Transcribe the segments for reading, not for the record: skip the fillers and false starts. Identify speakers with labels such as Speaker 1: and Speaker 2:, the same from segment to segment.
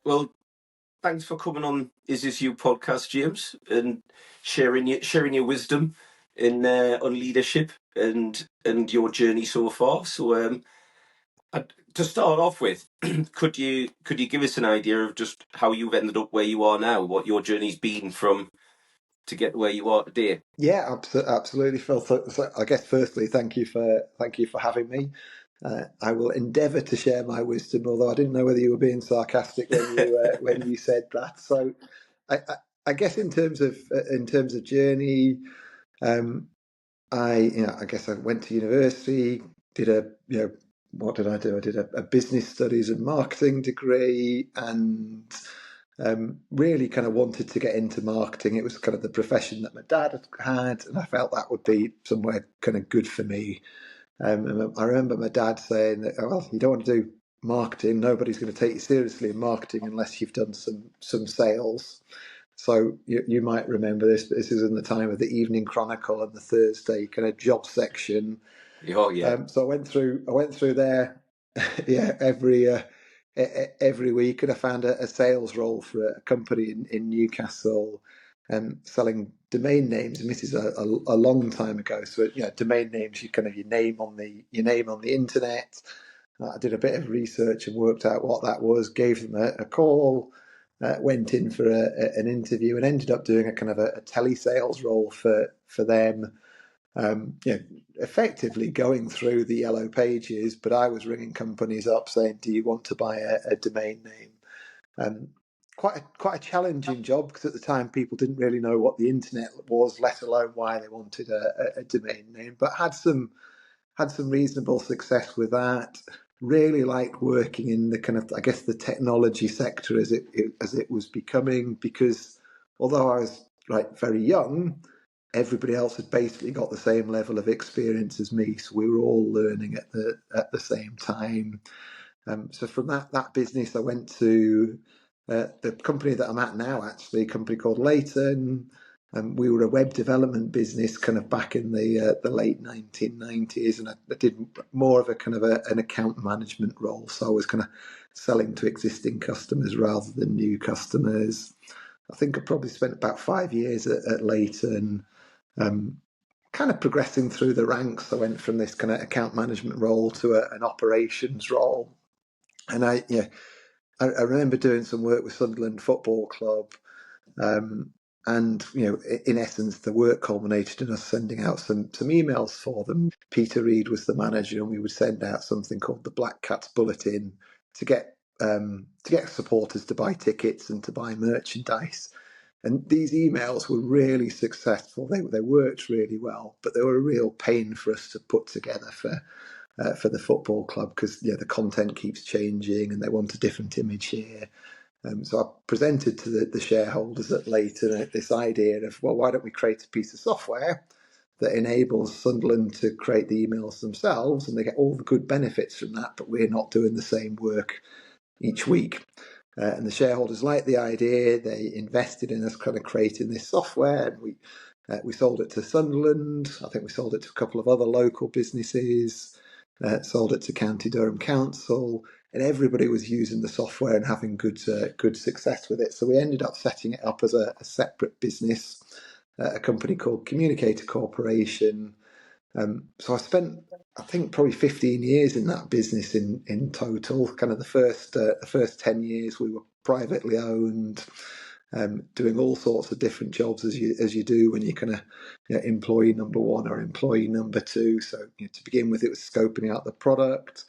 Speaker 1: Well, thanks for coming on Is This You podcast, James, and sharing your wisdom in on leadership and your journey so far. So, to start off with, could you give us an idea of just how you've ended up where you are now, what your journey's been from to get where you are today?
Speaker 2: Yeah, absolutely, Phil. So I guess firstly, thank you for having me. I will endeavour to share my wisdom, although I didn't know whether you were being sarcastic when you said that. So, I, I guess in terms of journey, um, I guess I went to university, did what did I do? I did a business studies and marketing degree, and really kind of wanted to get into marketing. It was kind of the profession that my dad had, and I felt that would be somewhere kind of good for me. And I remember my dad saying that, well, you don't want to do marketing. Nobody's going to take you seriously in marketing unless you've done some sales. So you might remember this, but this is in the time of the Evening Chronicle and the Thursday kind of job section.
Speaker 1: Oh yeah.
Speaker 2: So I went through there, yeah, every week, and I found a sales role for a company in Newcastle, selling domain names. And this is a long time ago. So domain names, your name on the internet. I did a bit of research and worked out what that was. Gave them a call. Went in for an interview and ended up doing a kind of a telesales role for them. Effectively going through the yellow pages, but I was ringing companies up saying, "Do you want to buy a domain name?" Quite a challenging job, because at the time people didn't really know what the internet was, let alone why they wanted a domain name. But had some reasonable success with that. Really liked working in the kind of, I guess, the technology sector as it was becoming, because although I was very young, everybody else had basically got the same level of experience as me, so we were all learning at the same time. So from that business, I went to the company that I'm at now, actually, a company called Leighton. We were a web development business kind of back in the late 1990s, and I did more of a kind of an account management role. So I was kind of selling to existing customers rather than new customers. I think I probably spent about 5 years at Leighton, kind of progressing through the ranks. I went from this kind of account management role to an operations role. And I remember doing some work with Sunderland Football Club. And in essence, the work culminated in us sending out some emails for them. Peter Reid was the manager, and we would send out something called the Black Cats Bulletin to get supporters to buy tickets and to buy merchandise. And these emails were really successful. They worked really well, but they were a real pain for us to put together for the football club, because the content keeps changing and they want a different image here. So I presented to the shareholders at Leighton this idea of, well, why don't we create a piece of software that enables Sunderland to create the emails themselves, and they get all the good benefits from that, but we're not doing the same work each week. And the shareholders liked the idea. They invested in us kind of creating this software, and we sold it to Sunderland. I think we sold it to a couple of other local businesses, sold it to County Durham Council, and everybody was using the software and having good success with it. So we ended up setting it up as a separate business, a company called Communicator Corporation. So I spent, I think, probably 15 years in that business in total. Kind of the first 10 years we were privately owned, doing all sorts of different jobs as you do when you're kind of employee number one or employee number two. So to begin with, it was scoping out the product.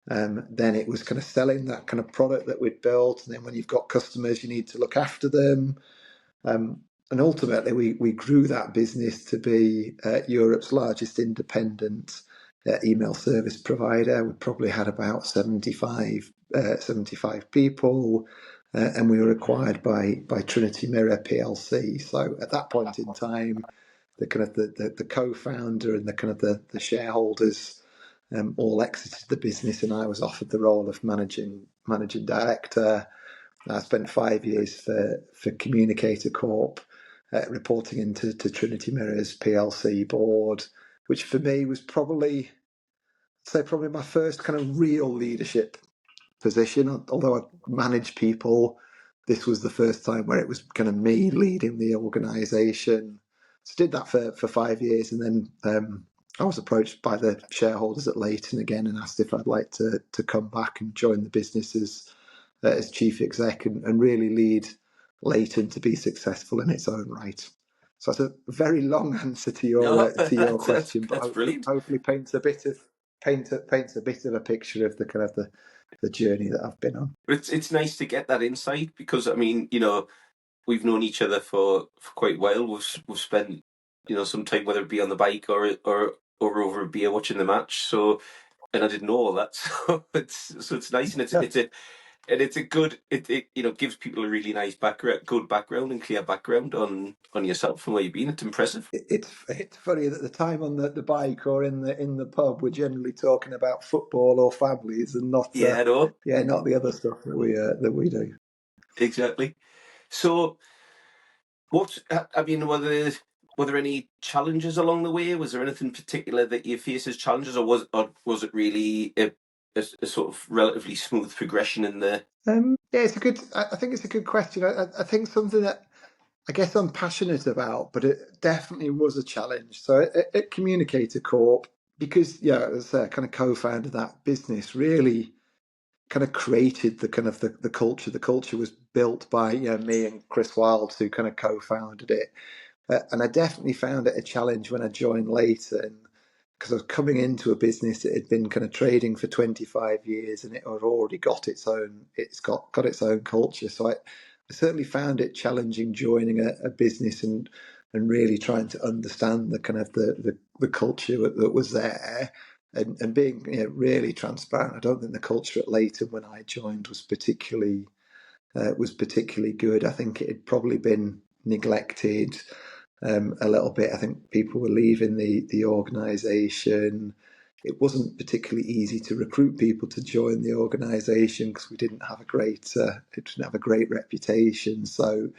Speaker 2: Then it was kind of selling that kind of product that we'd built. And then when you've got customers, you need to look after them. And ultimately, we grew that business to be Europe's largest independent email service provider. We probably had about 75 people, and we were acquired by Trinity Mirror PLC. So at that point in time, the kind of the co-founder and the kind of the shareholders all exited the business, and I was offered the role of managing director. I spent 5 years for Communicator Corp, reporting into Trinity Mirror's PLC board, which for me was probably my first kind of real leadership position. Although I managed people, this was the first time where it was kind of me leading the organisation. So did that for 5 years, and then I was approached by the shareholders at Leighton again and asked if I'd like to come back and join the business as chief exec and really lead Leighton to be successful in its own right. So that's a very long answer to
Speaker 1: No,
Speaker 2: your question, but
Speaker 1: that's brilliant.
Speaker 2: hopefully paints a bit of a picture of the kind of the journey that I've been on.
Speaker 1: But it's nice to get that insight because I mean, we've known each other for quite a while. We've spent some time, whether it be on the bike or over a beer watching the match. So, and I didn't know all that. So it's nice, and it's a good it gives people a really nice good background and clear background on yourself and where you've been. It's impressive.
Speaker 2: It's funny that the time on the bike or in the pub, we're generally talking about football or families, and not
Speaker 1: Yeah, I know
Speaker 2: not the other stuff that we do.
Speaker 1: exactly. So, I mean, were there any challenges along the way? Was there anything particular that you faced as challenges, or was it really a sort of relatively smooth progression in there?
Speaker 2: Yeah, it's a good. I think it's a good question. I think something that I guess I'm passionate about, but it definitely was a challenge. So at Communicator Corp, because as I kind of co-founded that business, really kind of created the kind of the culture. The culture was built by me and Chris Wilds, who kind of co-founded it. And I definitely found it a challenge when I joined Leighton, because I was coming into a business that had been kind of trading for 25 years, and it had already got it's got its own culture. So I certainly found it challenging joining a business and really trying to understand the kind of the culture that was there. And being really transparent, I don't think the culture at Leighton when I joined was particularly good. I think it had probably been neglected a little bit. I think people were leaving the organisation. It wasn't particularly easy to recruit people to join the organisation because it didn't have a great reputation. So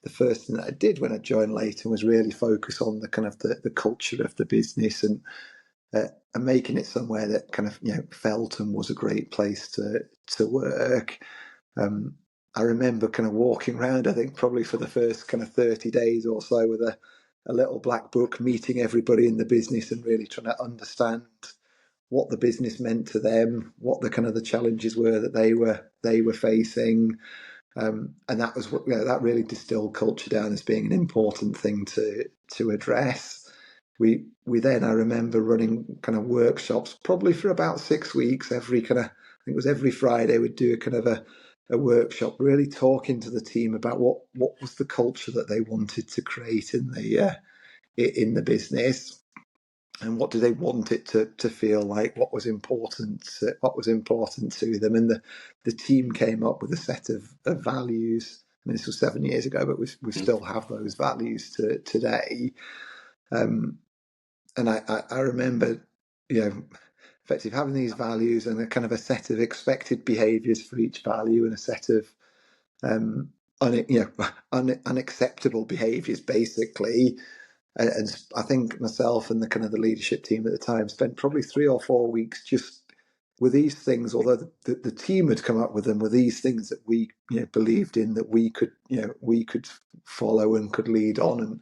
Speaker 2: the first thing that I did when I joined Leighton was really focus on the kind of the culture of the business and making it somewhere that kind of felt and was a great place to work. Um, I remember kind of walking around, I think probably for the first kind of 30 days or so with a little black book, meeting everybody in the business and really trying to understand what the business meant to them, what the kind of the challenges were that they were facing. And that was what that really distilled culture down as being an important thing to address. We then, I remember running kind of workshops probably for about 6 weeks. Every kind of, I think it was every Friday we'd do a kind of a workshop, really talking to the team about what was the culture that they wanted to create in the business, and what do they want it to feel like, what was important to them. And the team came up with a set of values. I mean, this was 7 years ago, but we
Speaker 1: Mm.
Speaker 2: still have those values today. And I remember, effectively having these values and a kind of a set of expected behaviours for each value and a set of unacceptable behaviours, basically. And I think myself and the kind of the leadership team at the time spent probably 3 or 4 weeks just with these things. Although the team had come up with them, were these things that we believed in, that we could follow and could lead on. And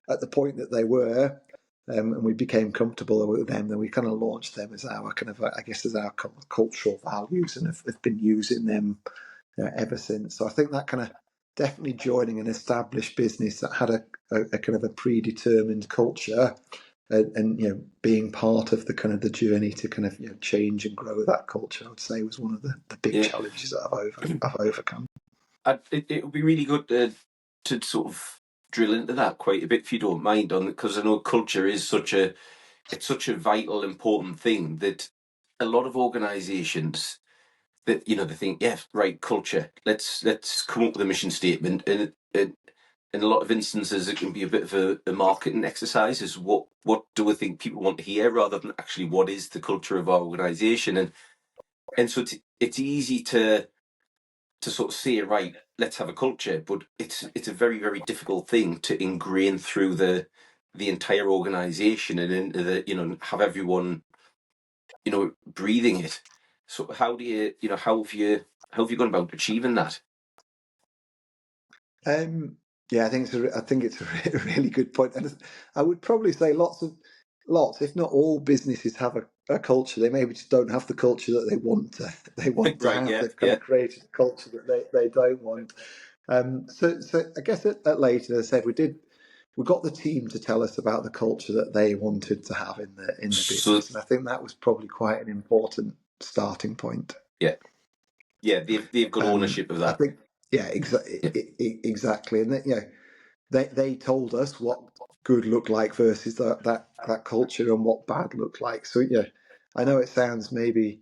Speaker 2: at the point that they were, and we became comfortable with them, then we kind of launched them as our kind of, I guess, as our cultural values, and have been using them ever since. So I think that kind of definitely joining an established business that had a kind of a predetermined culture, and being part of the kind of the journey to kind of change and grow that culture, I would say was one of the big
Speaker 1: Yeah,
Speaker 2: challenges that I've overcome.
Speaker 1: it would be really good to sort of drill into that quite a bit if you don't mind, on because I know culture is such a vital, important thing that a lot of organisations that they think, yeah, right, culture. Let's come up with a mission statement, and in a lot of instances it can be a bit of a marketing exercise. Is what do we think people want to hear, rather than actually what is the culture of our organisation, and so it's easy to sort of say, right, let's have a culture, but it's a very, very difficult thing to ingrain through the entire organisation and into have everyone breathing it. So how do you, how have you gone about achieving that?
Speaker 2: Yeah, I think it's a really good point, and I would probably say lots, if not all businesses have a culture. They maybe just don't have the culture that they want to
Speaker 1: Right.
Speaker 2: have.
Speaker 1: Yeah.
Speaker 2: They've kind
Speaker 1: Yeah.
Speaker 2: of created a culture that they don't want. So I guess at Leighton, as I said, we got the team to tell us about the culture that they wanted to have in the
Speaker 1: So
Speaker 2: business, and I think that was probably quite an important starting point.
Speaker 1: yeah, yeah, they've got ownership of
Speaker 2: I
Speaker 1: that.
Speaker 2: think, yeah,
Speaker 1: Yeah.
Speaker 2: exactly, and that, they told us what good looked like versus that culture and what bad looked like. So yeah, I know it sounds maybe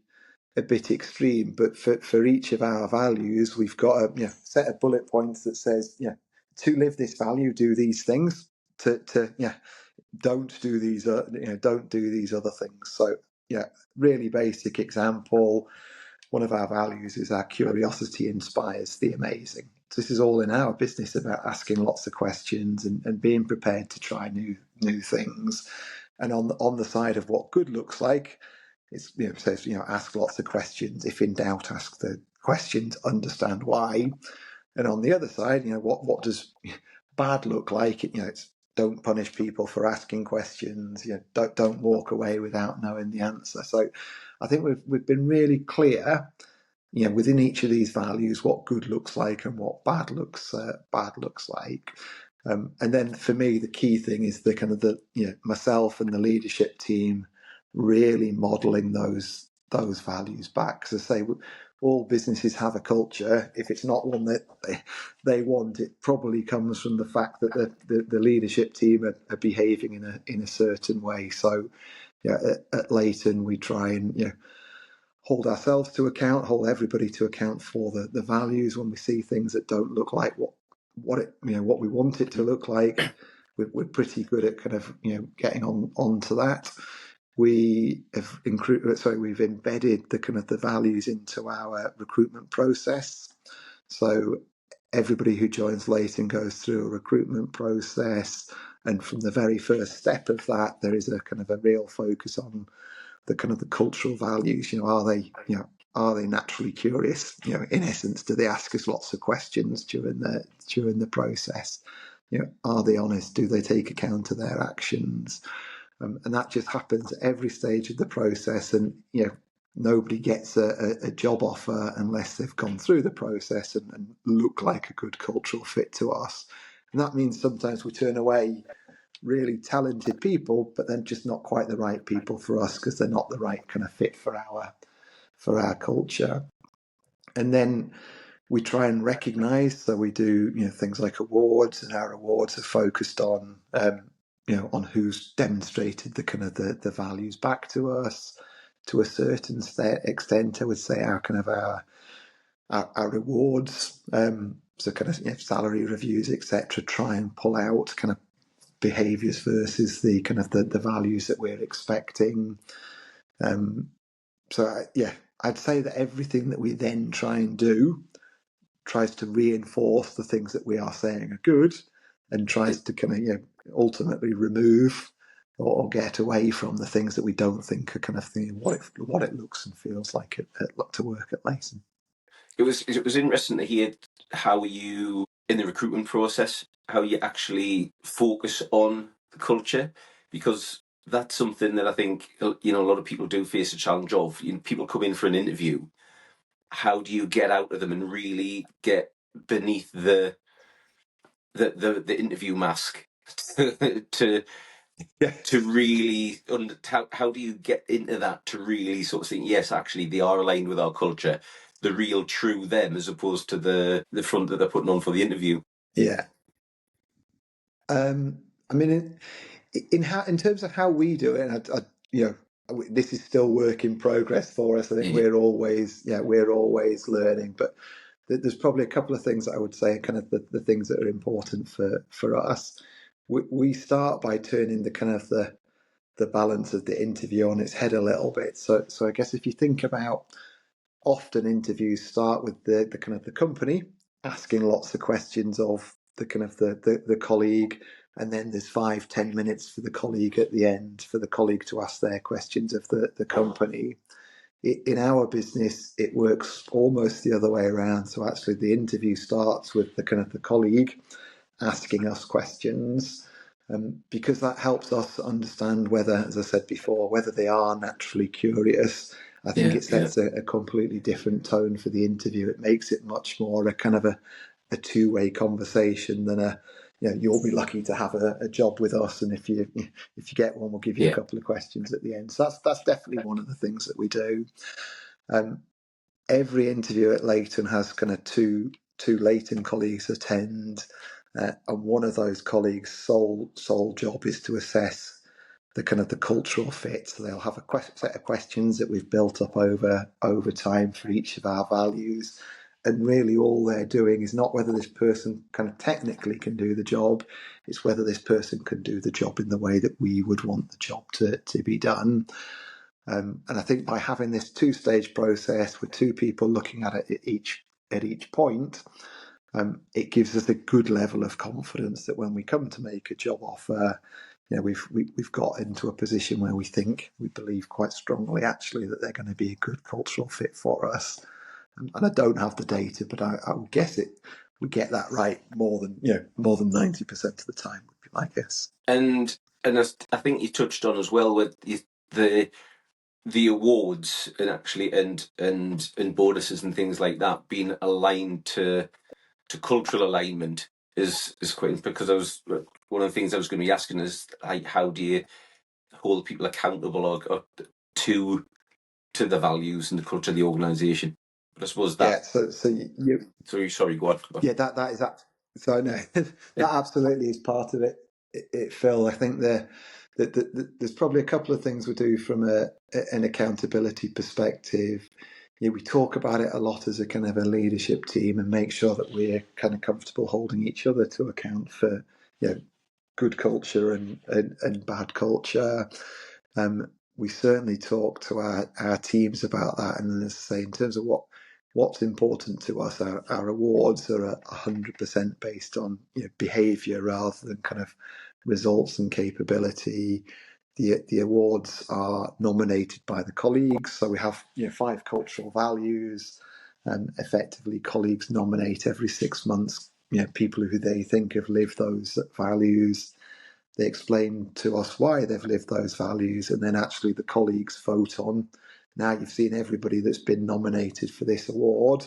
Speaker 2: a bit extreme, but for each of our values, we've got a set of bullet points that says to live this value, do these things. To don't do these don't do these other things. So yeah, really basic example. One of our values is our curiosity inspires the amazing. So this is all in our business about asking lots of questions and being prepared to try new things. And on the side of what good looks like, it's says ask lots of questions. If in doubt, ask the questions. Understand why. And on the other side, what does bad look like? It's don't punish people for asking questions. Don't walk away without knowing the answer. So I think we've been really clear, within each of these values, what good looks like and what bad looks like. And then for me, the key thing is the kind of myself and the leadership team really modelling those values back. Because I say all businesses have a culture. If it's not one that they want, it probably comes from the fact that the leadership team are behaving in a certain way. So yeah, at Leighton we try and hold ourselves to account, hold everybody to account for the values when we see things that don't look like what we want it to look like. We're pretty good at kind of getting onto that. We've embedded the kind of the values into our recruitment process. So everybody who joins Leighton goes through a recruitment process, and from the very first step of that, there is a kind of a real focus on the kind of the cultural values. Are they naturally curious? In essence, do they ask us lots of questions during the process? Are they honest? Do they take account of their actions? And that just happens at every stage of the process. And nobody gets a job offer unless they've gone through the process and look like a good cultural fit to us. And that means sometimes we turn away really talented people, but then just not quite the right people for us because they're not the right kind of fit for our culture. And then we try and recognise. So we do things like awards, and our awards are focused on on who's demonstrated the kind of the values back to us. To a certain extent, I would say our kind of our rewards, so kind of salary reviews, etc., try and pull out kind of behaviours versus the kind of the values that we're expecting. So I'd say that everything that we then try and do tries to reinforce the things that we are saying are good, and tries to kind of ultimately remove or get away from the things that we don't think are kind of what it looks and feels like to work at Leighton.
Speaker 1: It was interesting to hear how you, in the recruitment process, how you actually focus on the culture, because that's something that I think a lot of people do face a challenge of. People come in for an interview. How do you get out of them and really get beneath the interview mask to
Speaker 2: Yes.
Speaker 1: really how do you get into that to really sort of think, yes, actually they are aligned with our culture, the real true them, as opposed to the front that they're putting on for the interview.
Speaker 2: Yeah. I mean, in terms of how we do it, and this is still work in progress for us. I think
Speaker 1: Yeah.
Speaker 2: we're always learning, but there's probably a couple of things that I would say are kind of the things that are important for us. We start by turning the kind of the balance of the interview on its head a little bit. So I guess if you think about, often interviews start with the kind of the company asking lots of questions of the kind of the colleague, and then there's 5-10 minutes for the colleague at the end for the colleague to ask their questions of the company. in our business, it works almost the other way around. So actually, the interview starts with the kind of the colleague asking us questions, because that helps us understand whether, as I said before, whether they are naturally curious. I think
Speaker 1: Yeah,
Speaker 2: it
Speaker 1: yeah,
Speaker 2: sets a completely different tone for the interview. It makes it much more a kind of a two-way conversation than a, you'll be lucky to have a job with us, and if you get one, we'll give you a
Speaker 1: yeah,
Speaker 2: couple of questions at the end. So that's definitely one of the things that we do. Every interview at Leighton has kind of two Leighton colleagues attend, and one of those colleagues' sole job is to assess the kind of the cultural fit. So they'll have a set of questions that we've built up over time for each of our values, and really all they're doing is not whether this person kind of technically can do the job, it's whether this person can do the job in the way that we would want the job to be done. And I think by having this two-stage process with two people looking at it at each point, it gives us a good level of confidence that when we come to make a job offer, we've got into a position where we believe quite strongly actually that they're going to be a good cultural fit for us. And I don't have the data, but I would guess we get that right more than 90% of the time, would be my guess.
Speaker 1: and I think you touched on as well with the awards and actually and bonuses and things like that being aligned to cultural alignment is quite, because I was, one of the things I was going to be asking is how do you hold people accountable or to the values and the culture of the organisation. But I suppose that.
Speaker 2: Yeah, so you
Speaker 1: Sorry, go on.
Speaker 2: yeah, that is that. So no, that absolutely is part of it. Phil, I think there's probably a couple of things we do from an accountability perspective. We talk about it a lot as a kind of a leadership team, and make sure that we're kind of comfortable holding each other to account for good culture and bad culture. We certainly talk to our teams about that, and as I say, in terms of what's important to us, our awards are 100% based on behaviour rather than kind of results and capability. The awards are nominated by the colleagues, so we have 5 cultural values, and effectively colleagues nominate every 6 months people who they think have lived those values. They explain to us why they've lived those values, and then actually the colleagues vote on. Now you've seen everybody that's been nominated for this award.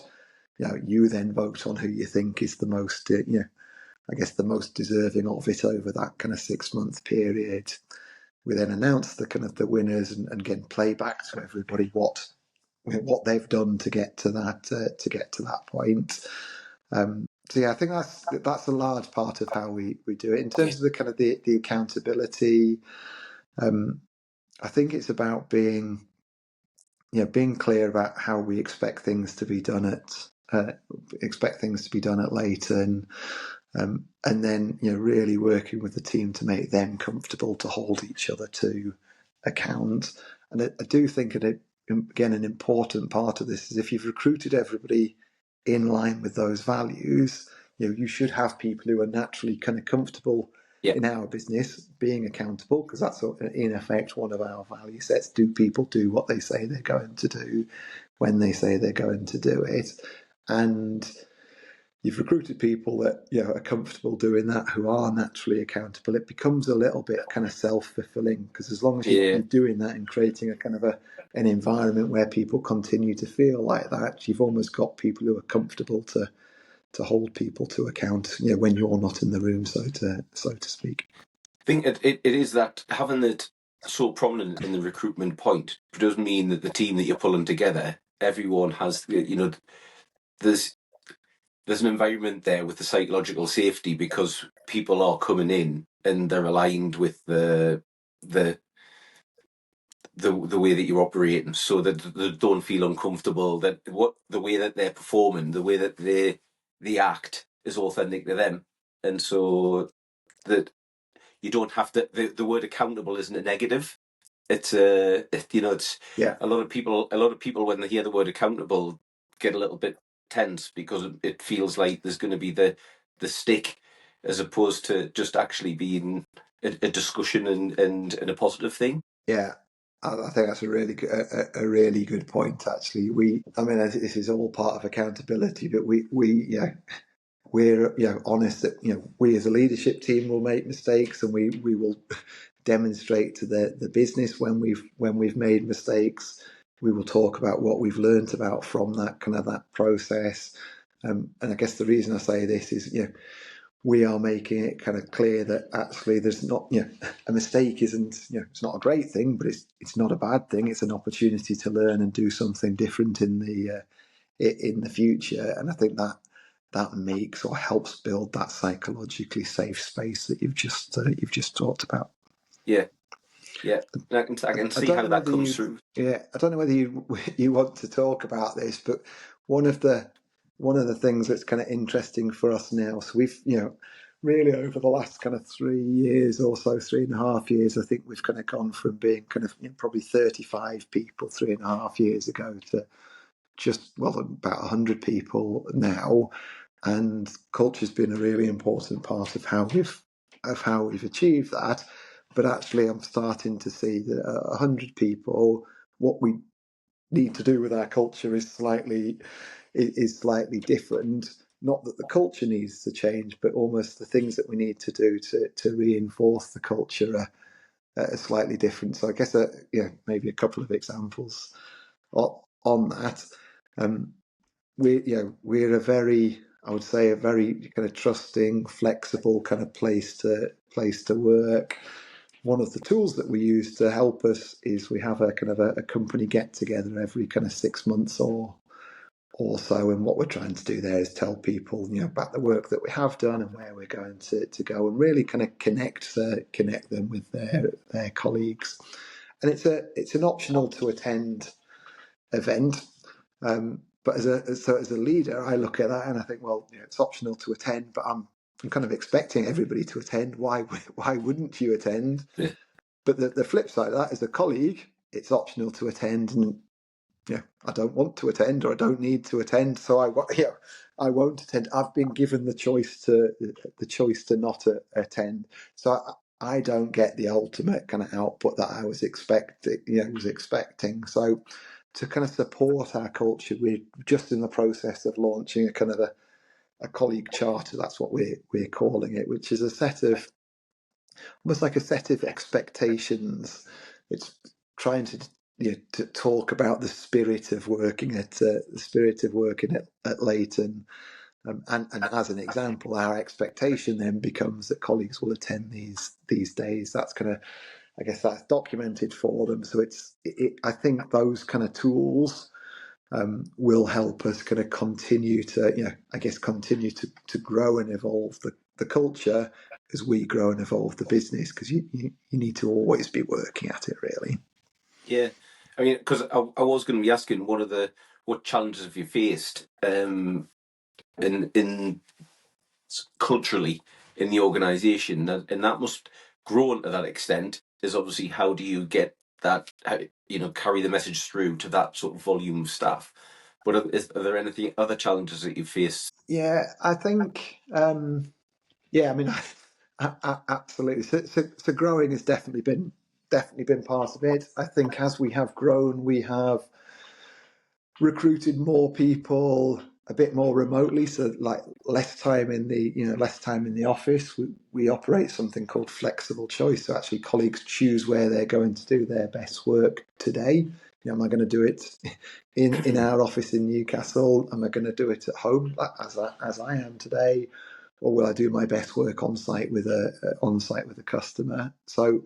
Speaker 2: You then vote on who you think is the most, I guess, the most deserving of it over that kind of 6 month period. We then announce the kind of the winners and again play back to everybody what they've done to get to that point. So yeah, I think that's a large part of how we do it. In terms of the kind of the accountability, I think it's about being clear about how we expect things to be done at Leighton, and then really working with the team to make them comfortable to hold each other to account. And I do think again an important part of this is if you've recruited everybody in line with those values, you should have people who are naturally kind of comfortable in our business being accountable, because that's in effect one of our value sets. Do people do what they say they're going to do when they say they're going to do it? And you've recruited people that are comfortable doing that, who are naturally accountable. It becomes a little bit kind of self-fulfilling, because as long as you're doing that and creating a kind of an environment where people continue to feel like that, you've almost got people who are comfortable to hold people to account when you're not in the room, so to speak.
Speaker 1: I think it is that having it so prominent in the recruitment point does mean that the team that you're pulling together, everyone has, there's an environment there with the psychological safety, because people are coming in and they're aligned with the way that you're operating, so that they don't feel uncomfortable, that the way that they're performing, the way that they act is authentic to them, and so that you don't have to. The word accountable isn't a negative. It's it's
Speaker 2: Yeah.
Speaker 1: a lot of people when they hear the word accountable get a little bit tense, because it feels like there's going to be the stick, as opposed to just actually being a discussion and a positive thing.
Speaker 2: Yeah, I think that's a really good point. Actually, this is all part of accountability, but we're honest that we as a leadership team will make mistakes, and we will demonstrate to the business when we've made mistakes. We will talk about what we've learned about from that process. And I guess the reason I say this is we are making it kind of clear that actually there's not a mistake isn't it's not a great thing, but it's not a bad thing. It's an opportunity to learn and do something different in the future. And I think that makes or helps build that psychologically safe space that you've just talked about.
Speaker 1: Yeah, yeah. I can
Speaker 2: I
Speaker 1: see
Speaker 2: don't
Speaker 1: how
Speaker 2: know
Speaker 1: that
Speaker 2: whether
Speaker 1: comes through.
Speaker 2: I don't know whether you want to talk about this, but one of the things that's kind of interesting for us now. So we've really over the last kind of 3 years or so, 3.5 years, I think we've kind of gone from being kind of probably 35 people 3.5 years ago to just about 100 people now, and culture's been a really important part of how we've achieved that. But actually, I'm starting to see that 100 people, what we need to do with our culture is slightly different. Not that the culture needs to change, but almost the things that we need to do to reinforce the culture are slightly different. So I guess maybe a couple of examples on that. We're I would say a very kind of trusting, flexible kind of place to work. One of the tools that we use to help us is we have a kind of a company get together every kind of 6 months or so, and what we're trying to do there is tell people about the work that we have done and where we're going to go, and really kind of connect them with their colleagues. And it's an optional to attend event. But as a leader, I look at that and I think, well, it's optional to attend, but I'm kind of expecting everybody to attend. Why wouldn't you attend?
Speaker 1: Yeah,
Speaker 2: But the flip side of that, as a colleague, it's optional to attend, and I don't want to attend or I don't need to attend, so I won't attend. I've been given the choice to not attend, so I don't get the ultimate kind of output that I was expecting. So to kind of support our culture, we're just in the process of launching a kind of a colleague charter. That's what we're calling it, which is almost like a set of expectations. It's trying to talk about the spirit of working at Leighton. And as an example, our expectation then becomes that colleagues will attend these days. That's kind of, I guess, that's documented for them. So I think those kind of tools will help us kind of continue to grow and evolve the culture as we grow and evolve the business, because you need to always be working at it, really.
Speaker 1: yeah. I mean, because I was going to be asking what challenges have you faced in culturally in the organisation, and that must grow to that extent. Is obviously how do you get that carry the message through to that sort of volume of staff. But are there anything other challenges that you face?
Speaker 2: Yeah, I think. I mean, absolutely. So growing has definitely been part of it. I think as we have grown, we have recruited more people a bit more remotely, so like less time in the office. We operate something called flexible choice, so actually colleagues choose where they're going to do their best work today. Am I going to do it in our office in Newcastle? Am I going to do it at home as I am today, or will I do my best work on site with a customer? So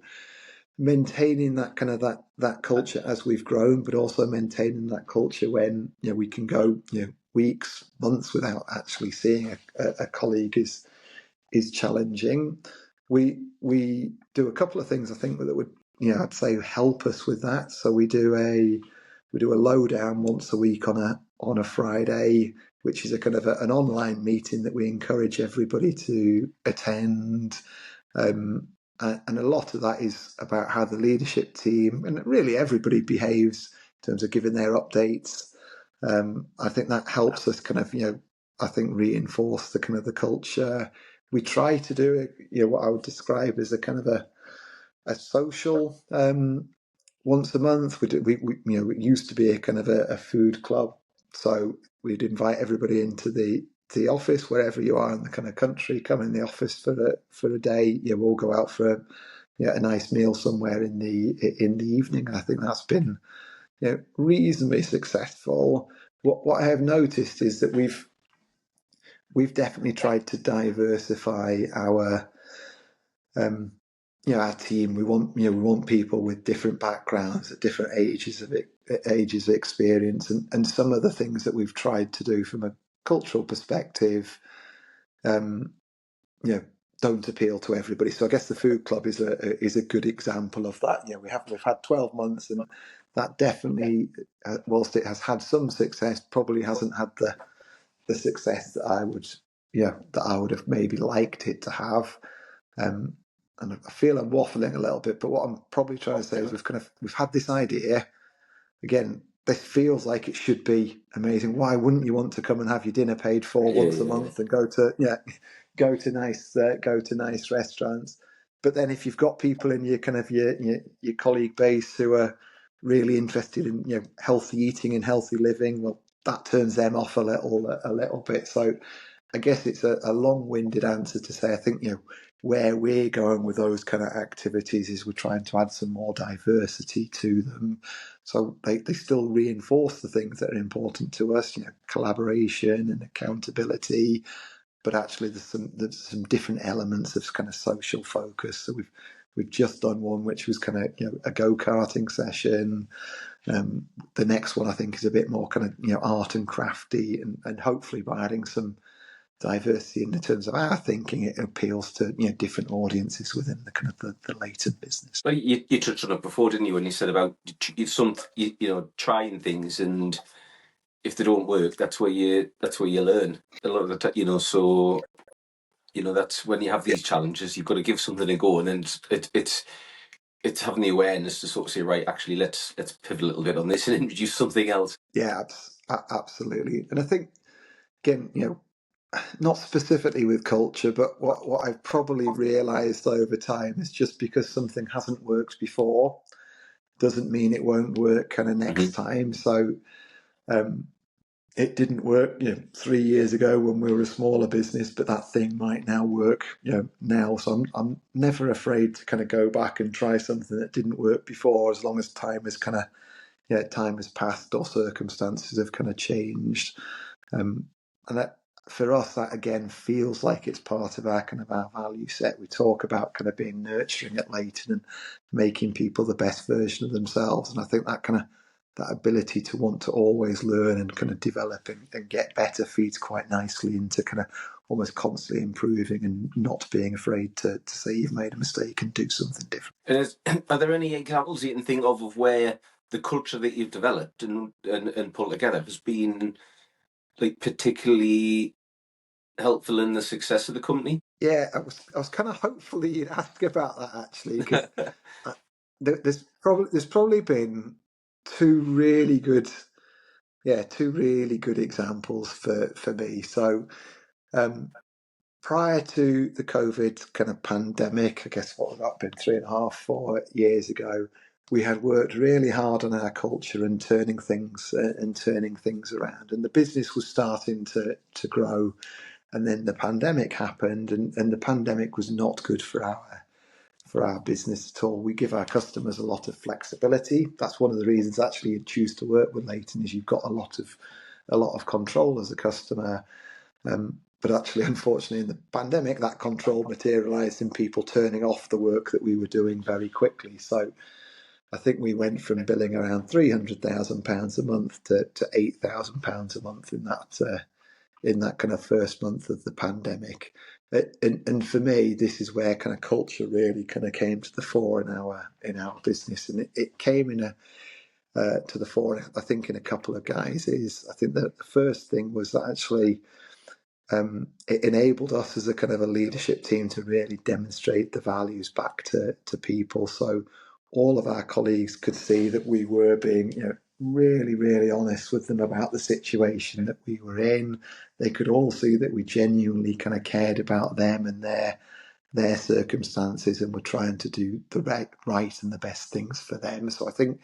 Speaker 2: maintaining that kind of that culture as we've grown, but also maintaining that culture when we can go weeks, months without actually seeing a colleague is challenging. We do a couple of things I think that would I'd say help us with that. So we do a lowdown once a week on a Friday, which is a kind of an online meeting that we encourage everybody to attend. And a lot of that is about how the leadership team and really everybody behaves in terms of giving their updates. I think that helps us kind of, I think reinforce the kind of the culture. We try to do what I would describe as a kind of a social once a month. We it used to be a kind of a food club, so we'd invite everybody into the office wherever you are in the kind of country. Come in the office for a day. We'll go out for a nice meal somewhere in the evening. And I think that's been reasonably successful. What I have noticed is that we've definitely tried to diversify um, our team. We want people with different backgrounds at different ages of experience, and some of the things that we've tried to do from a cultural perspective, um, you know, don't appeal to everybody. So I guess the food club is a good example of that. We've had 12 months, and that definitely, whilst it has had some success, probably hasn't had the success that I would have maybe liked it to have. And I feel I'm waffling a little bit, but what I'm probably trying to say is we've had this idea. Again, this feels like it should be amazing. Why wouldn't you want to come and have your dinner paid for
Speaker 1: Yeah,
Speaker 2: once a
Speaker 1: yeah,
Speaker 2: month and go to nice restaurants? But then if you've got people in your colleague base who are really interested in healthy eating and healthy living, well, that turns them off a little bit. So I guess it's a long-winded answer to say I think where we're going with those kind of activities is we're trying to add some more diversity to them, so they still reinforce the things that are important to us, collaboration and accountability, but actually there's some different elements of kind of social focus. So we've just done one which was kind of a go-karting session. The next one I think is a bit more kind of art and crafty, and hopefully by adding some diversity in the terms of our thinking, it appeals to different audiences within the kind of the Leighton business.
Speaker 1: Well, you touched on it before, didn't you? When you said about trying things, and if they don't work, that's where you learn a lot of the time. So that's when you have these challenges. You've got to give something a go, and then it's having the awareness to sort of say, right, actually, let's pivot a little bit on this and introduce something else.
Speaker 2: Yeah, absolutely. And I think again, not specifically with culture, but what I've probably realised over time is just because something hasn't worked before doesn't mean it won't work kind of next time. So it didn't work 3 years ago when we were a smaller business, but that thing might now work now. So I'm never afraid to kind of go back and try something that didn't work before, as long as time has passed or circumstances have kind of changed. And that, for us, that again feels like it's part of our value set. We talk about kind of being nurturing at Leighton and making people the best version of themselves, and I think that ability to want to always learn and kind of develop and get better feeds quite nicely into kind of almost constantly improving and not being afraid to say you've made a mistake and do something different.
Speaker 1: And are there any examples you can think of where the culture that you've developed and pulled together has been like particularly helpful in the success of the company?
Speaker 2: Yeah, I was kind of hopeful that you'd ask about that, actually, because there's probably been two really good examples for me. So prior to the COVID kind of pandemic, I guess what would that been 3.5, 4 years ago, we had worked really hard on our culture and turning things around, and the business was starting to grow. And then the pandemic happened, and the pandemic was not good for our business at all. We give our customers a lot of flexibility. That's one of the reasons actually you choose to work with Leighton, is you've got a lot of control as a customer. But actually, unfortunately, in the pandemic, that control materialised in people turning off the work that we were doing very quickly. So I think we went from billing around £300,000 a month to £8,000 a month in that kind of first month of the pandemic. And for me, this is where kind of culture really kind of came to the fore in our business, and it came to the fore, I think, in a couple of guises. I think that the first thing was that actually it enabled us as a kind of a leadership team to really demonstrate the values back to people. So all of our colleagues could see that we were being, really, really honest with them about the situation that we were in. They could all see that we genuinely kind of cared about them and their circumstances, and we're trying to do the right and the best things for them. So I think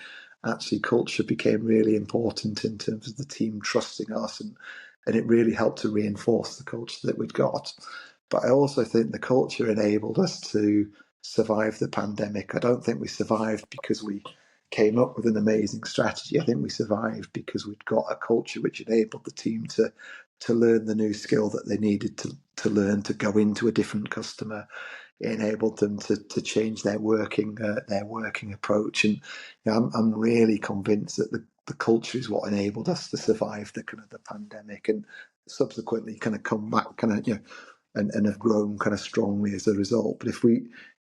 Speaker 2: actually culture became really important in terms of the team trusting us, and it really helped to reinforce the culture that we'd got. But I also think the culture enabled us to survive the pandemic. I don't think we survived because we came up with an amazing strategy. I think we survived because we'd got a culture which enabled the team to learn the new skill that they needed to learn to go into a different customer. It enabled them to change their working approach, and I'm really convinced that the culture is what enabled us to survive the kind of the pandemic, and subsequently kind of come back kind of and have grown kind of strongly as a result. But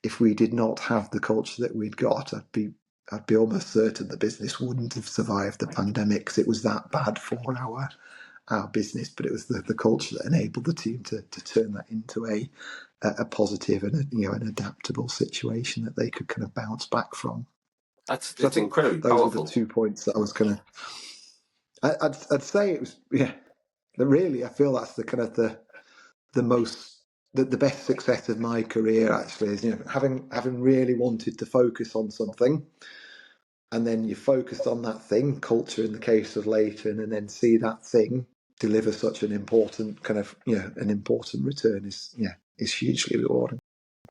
Speaker 2: if we did not have the culture that we'd got, I'd be almost certain the business wouldn't have survived the pandemic, because it was that bad for our business. But it was the culture that enabled the team to turn that into a positive and an adaptable situation that they could kind of bounce back from. So I
Speaker 1: It's
Speaker 2: think
Speaker 1: incredibly
Speaker 2: those were the
Speaker 1: powerful.
Speaker 2: 2 points that I was kind of. I'd say it was, yeah. Really, I feel that's the kind of the most the best success of my career actually is having really wanted to focus on something, and then you focused on that thing, culture in the case of Leighton, and then see that thing deliver such an important kind of an important return is hugely rewarding.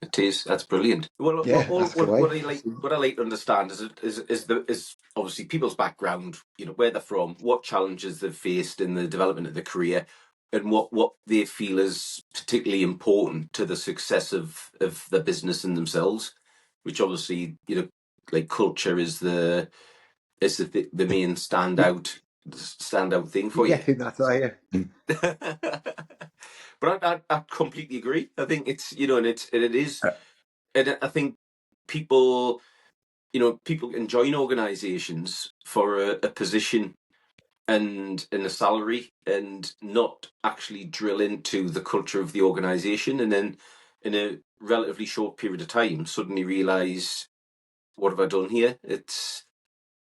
Speaker 1: It is. That's brilliant. Well,
Speaker 2: Yeah, ask away.
Speaker 1: what I like to understand is obviously people's background. Where they're from, what challenges they've faced in the development of their career, and what they feel is particularly important to the success of the business and themselves. Which obviously, like culture is the main standout thing for
Speaker 2: Yeah, I
Speaker 1: you.
Speaker 2: think that's right. Yeah.
Speaker 1: But I completely agree. I think it's and it is, and I think people people can join organisations for a position and a salary, and not actually drill into the culture of the organisation, and then in a relatively short period of time suddenly realise, what have I done here? It's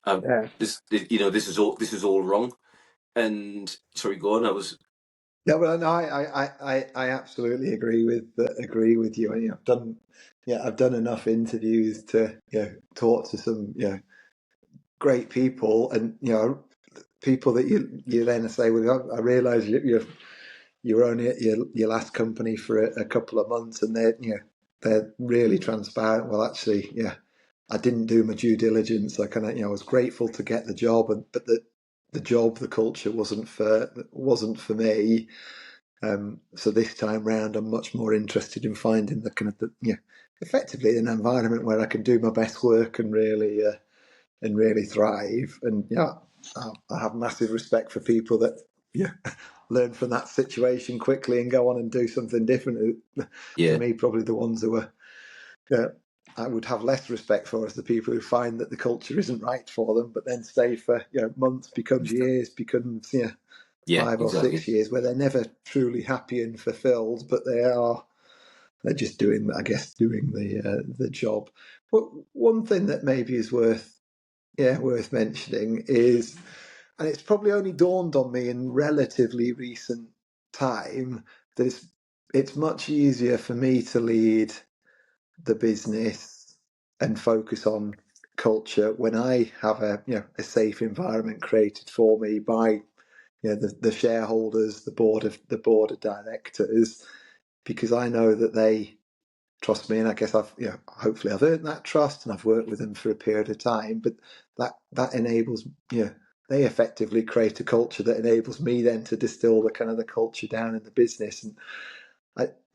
Speaker 2: Yeah.
Speaker 1: this is all wrong. And sorry, go on. I was
Speaker 2: Yeah, well, no, I absolutely agree with you. And I've done enough interviews to talk to some great people, and people that you then say, well, I realise you're only at your last company for a couple of months, and they're really transparent. Well, actually, I didn't do my due diligence. I kind of I was grateful to get the job, but the job, the culture wasn't for me. So this time round, I'm much more interested in finding the kind of effectively an environment where I can do my best work and really thrive. And I have massive respect for people that learn from that situation quickly and go on and do something different. For
Speaker 1: yeah
Speaker 2: me, probably the ones who are I would have less respect for is the people who find that the culture isn't right for them, but then stay for months, becomes years, becomes
Speaker 1: yeah
Speaker 2: 5 or 6
Speaker 1: exactly
Speaker 2: years, where they're never truly happy and fulfilled, but they're just doing, I guess, doing the job. But one thing that maybe is worth mentioning is, and it's probably only dawned on me in relatively recent time, that it's much easier for me to lead the business and focus on culture when I have a safe environment created for me by the shareholders, the board of directors, because I know that they trust me, and I guess I've hopefully I've earned that trust, and I've worked with them for a period of time. But that enables they effectively create a culture that enables me then to distill the kind of the culture down in the business. And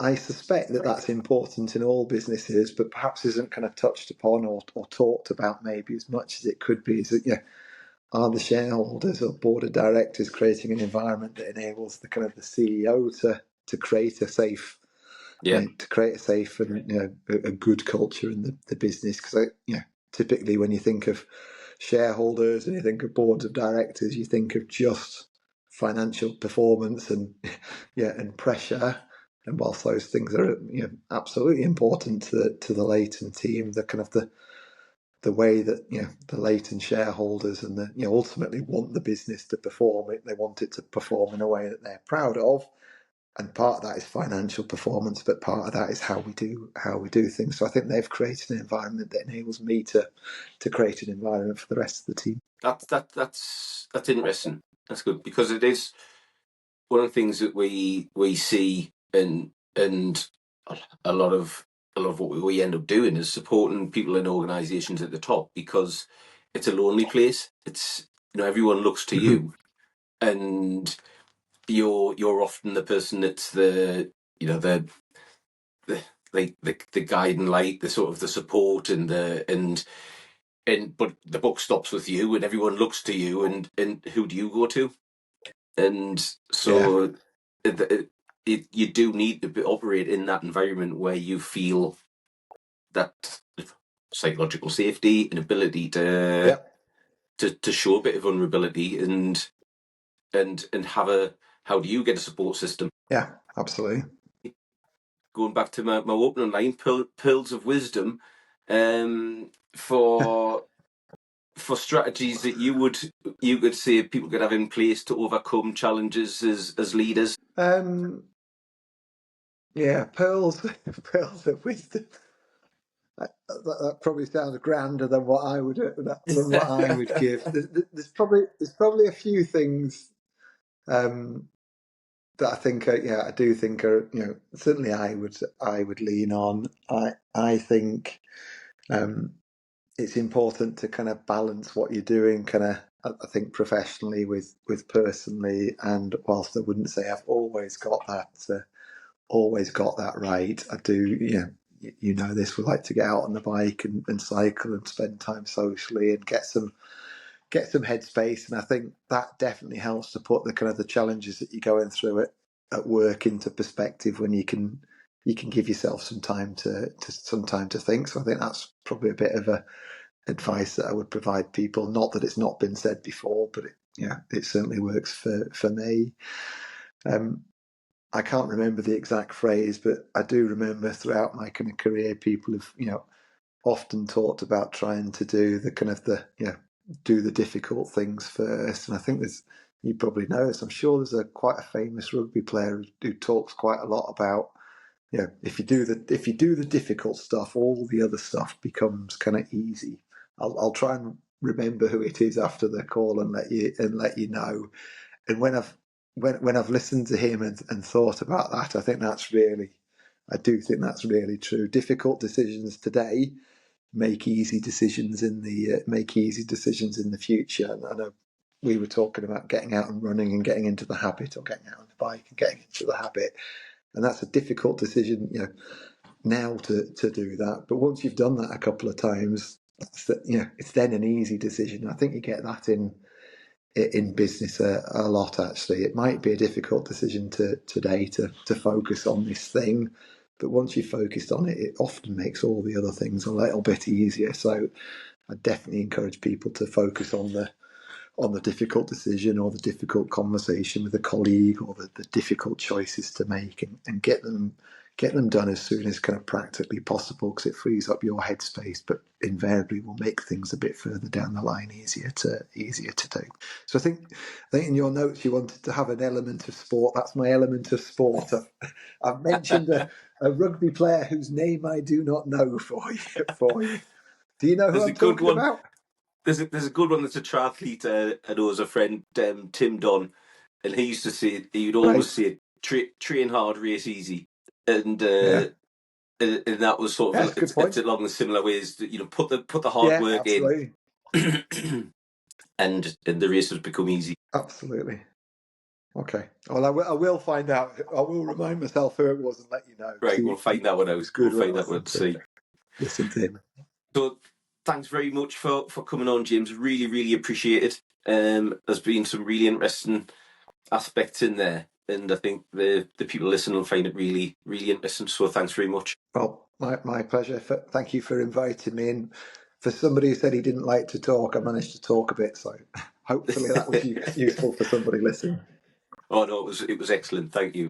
Speaker 2: I suspect that that's important in all businesses, but perhaps isn't kind of touched upon or talked about maybe as much as it could be. Is that are the shareholders or board of directors creating an environment that enables the kind of the CEO to create a safe
Speaker 1: yeah
Speaker 2: to create a safe and a good culture in the business? Because typically when you think of shareholders and you think of boards of directors, you think of just financial performance and and pressure. And whilst those things are absolutely important to the Leighton team, the kind of the way that the Leighton shareholders and the ultimately want the business to perform, they want it to perform in a way that they're proud of. and part of that is financial performance, but part of that is how we do things. So I think they've created an environment that enables me to create an environment for the rest of the team.
Speaker 1: That's interesting. That's good, because it is one of the things that we see, and a lot of what we end up doing is supporting people in organisations at the top, because it's a lonely place. It's, everyone looks to you, and you're often the person that's the the guiding light, the sort of the support, and but the buck stops with you, and everyone looks to you, and who do you go to? And so you do need to operate in that environment where you feel that psychological safety and ability to show a bit of vulnerability, and have a, how do you get a support system?
Speaker 2: Yeah, absolutely.
Speaker 1: Going back to my opening line, pearls of wisdom, for strategies that you could say people could have in place to overcome challenges as leaders.
Speaker 2: Yeah, pearls of wisdom. That probably sounds grander than what I would give. There's probably a few things that I think, I do think are, certainly I would lean on. I think it's important to kind of balance what you're doing, kind of, I think, professionally with personally. And whilst I wouldn't say I've always got that right, I do, this, we like to get out on the bike and cycle and spend time socially and get some headspace. And I think that definitely helps to put the kind of the challenges that you're going through at work into perspective, when you can give yourself some time to think. So I think that's probably a bit of a advice that I would provide people. Not that it's not been said before, but it certainly works for me. I can't remember the exact phrase, but I do remember throughout my kind of career, people have, often talked about trying to do the kind of do the difficult things first. And I think you probably know this, I'm sure there's quite a famous rugby player who talks quite a lot about, if you do the difficult stuff, all the other stuff becomes kind of easy. I'll try and remember who it is after the call and let you know. And when I've listened to him and thought about that, I do think that's really true. Difficult decisions today make easy decisions in the future. And I know we were talking about getting out and running and getting into the habit, or getting out on the bike and getting into the habit, and that's a difficult decision, now to do that. But once you've done that a couple of times, it's then an easy decision. I think you get that in business a lot. Actually, it might be a difficult decision today to focus on this thing, but once you've focused on it, it often makes all the other things a little bit easier. So I definitely encourage people to focus on the difficult decision, or the difficult conversation with a colleague, or the difficult choices to make, and get them done as soon as kind of practically possible, because it frees up your headspace, but invariably will make things a bit further down the line easier to do. So I think in your notes you wanted to have an element of sport. That's my element of sport. I've mentioned a rugby player whose name I do not know for you. Do you know who I'm talking about?
Speaker 1: There's a good one that's a triathlete. I know as a friend, Tim Don, and he used to say, he'd always say, train hard, race easy, and that was sort of, it's along the similar ways that, put the hard work in, and the races become easy.
Speaker 2: Absolutely. Okay. Well, I will find out. I will remind myself who it was and let you know.
Speaker 1: Right, we'll find that one out.
Speaker 2: Good.
Speaker 1: We'll find that one. See.
Speaker 2: Listen to him.
Speaker 1: So, thanks very much for coming on, James. Really, really appreciate it. There's been some really interesting aspects in there, and I think the people listening will find it really, really interesting. So, thanks very much.
Speaker 2: Well, my pleasure. Thank you for inviting me in. For somebody who said he didn't like to talk, I managed to talk a bit, so hopefully that was useful for somebody listening.
Speaker 1: Oh no, it was excellent. Thank you.